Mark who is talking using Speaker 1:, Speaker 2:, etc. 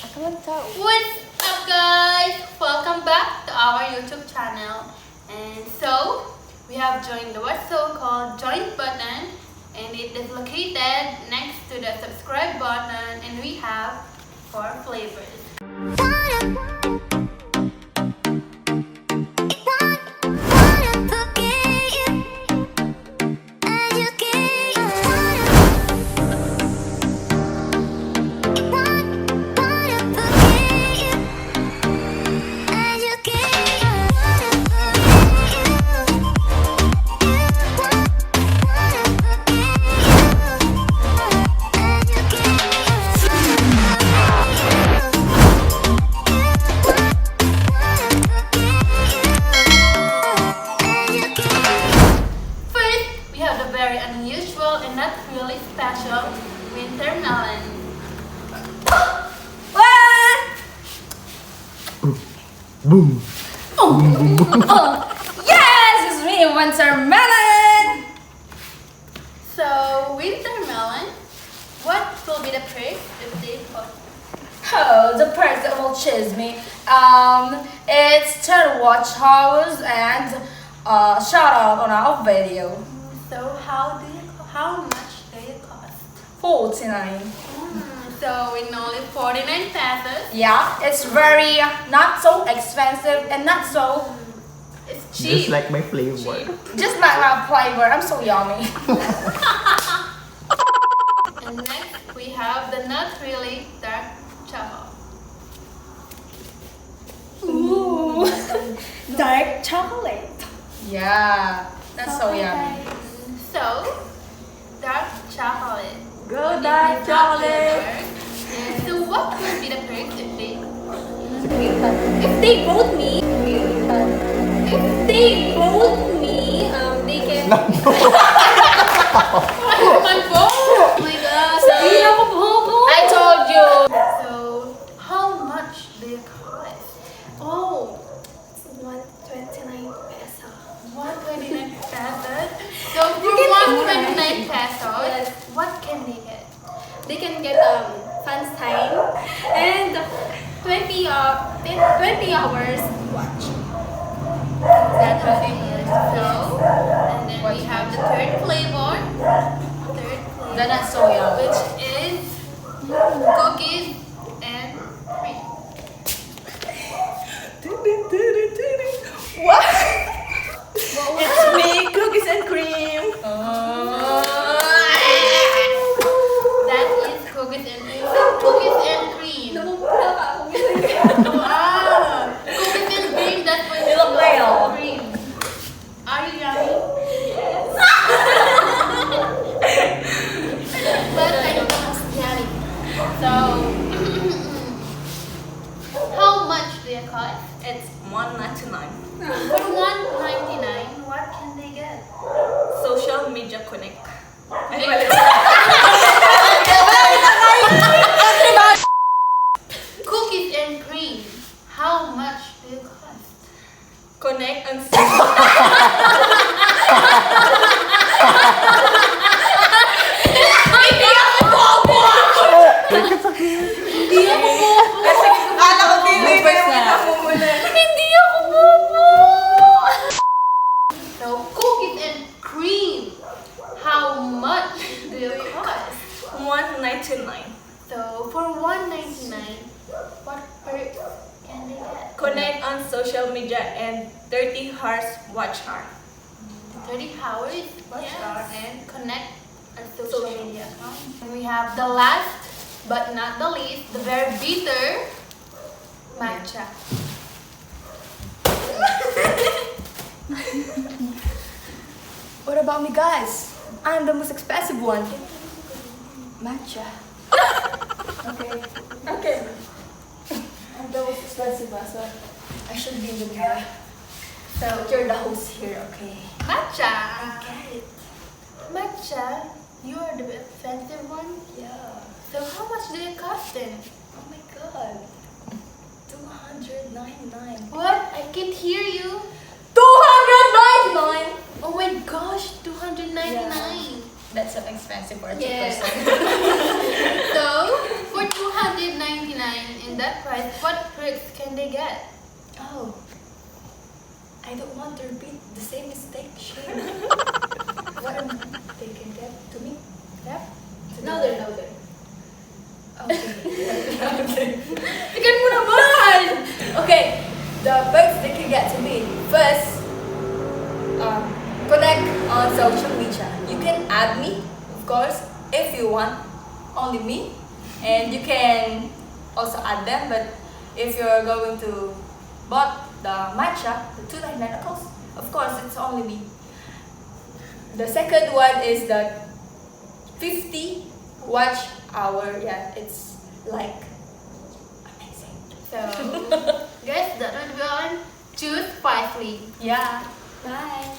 Speaker 1: What's up, guys? Welcome back to our YouTube channel. And so we have joined the what's so called join button, and it is located next to the subscribe button, and we have 4 flavors. Very unusual and not really special winter melon.
Speaker 2: Boom!
Speaker 3: Yes, it's me, WINTERMELON.
Speaker 1: So winter melon, what will be the price if they put?
Speaker 3: Oh, the person that will choose me. It's 10 watch hours and shout out on our video.
Speaker 1: So how much do you cost?
Speaker 3: 49.
Speaker 1: So in only 49 pesos.
Speaker 3: Yeah, it's very not so expensive and not so
Speaker 1: It's cheap.
Speaker 2: Just like my flavor.
Speaker 3: just like my flavor. I'm so yummy.
Speaker 1: And next we have the not really dark chocolate.
Speaker 3: Ooh, dark chocolate. Yeah, that's so yummy.
Speaker 1: So dark chocolate.
Speaker 3: Go dark chocolate.
Speaker 1: So what will be the price if they
Speaker 3: If they vote me, they can.
Speaker 1: my phone? Oh my god.
Speaker 3: I told you.
Speaker 1: So how much do you cost?
Speaker 3: Oh,
Speaker 4: 129 peso.
Speaker 1: 129 pesos. So for 129 pesos,
Speaker 4: Yes.
Speaker 1: what can they get?
Speaker 4: They can get fans time and 20 hours watch.
Speaker 1: That's what it is. So, and then we have the third flavor.
Speaker 3: that's so yummy.
Speaker 1: Which is cookies and cream.
Speaker 3: What?
Speaker 4: It's me, cookies and cream.
Speaker 1: That is cookies and cream. So cookies and cream. Ah, cookies and cream. That's what
Speaker 3: You look pale.
Speaker 1: cream. Are you yummy? But I don't know yummy. So, how much do you cost?
Speaker 3: It's 199.
Speaker 1: For 199, what can they get?
Speaker 3: Social media connect.
Speaker 1: Cookies and cream. How much do you cost?
Speaker 3: Connect and
Speaker 1: So cookies and cream. How much do you cost?
Speaker 3: 199.
Speaker 1: So for 199, what perks can they get?
Speaker 3: Connect on social media and 30 hours watch hour.
Speaker 1: 30 hours watch
Speaker 3: Yes.
Speaker 1: hour and connect on social media account. And we have the last but not the least, the very bitter matcha.
Speaker 4: What about me, guys? I'm the most expensive one. Matcha. Okay. I'm the most expensive one, so I should be in the middle.
Speaker 1: So
Speaker 4: You're the host here, okay?
Speaker 1: matcha.
Speaker 4: Get it?
Speaker 1: Matcha, you are the expensive one.
Speaker 4: Yeah.
Speaker 1: So how much do it cost then?
Speaker 4: Oh my god. 299.
Speaker 1: What? I can't hear you.
Speaker 4: 299!
Speaker 1: Oh my gosh, 299.
Speaker 3: That's so expensive for a
Speaker 1: Yes.
Speaker 3: person.
Speaker 1: So, for 299 in paying that price, what perks can they get?
Speaker 4: Oh, I don't want to repeat the same mistake. Shame. What am they can get to me? Yep.
Speaker 3: Louder.
Speaker 4: Okay. Okay. Ikan mo naman! Okay, the perks they can get to me. First, connect on social media. You can add me, of course, if you want. Only me. And you can also add them, but if you're going to bought the matcha, the $2.99 of course, it's only me. The second one is the 50 watch hour. Yeah, it's like amazing.
Speaker 1: So, guys, that would be all. Choose wisely.
Speaker 4: Yeah.
Speaker 1: Bye.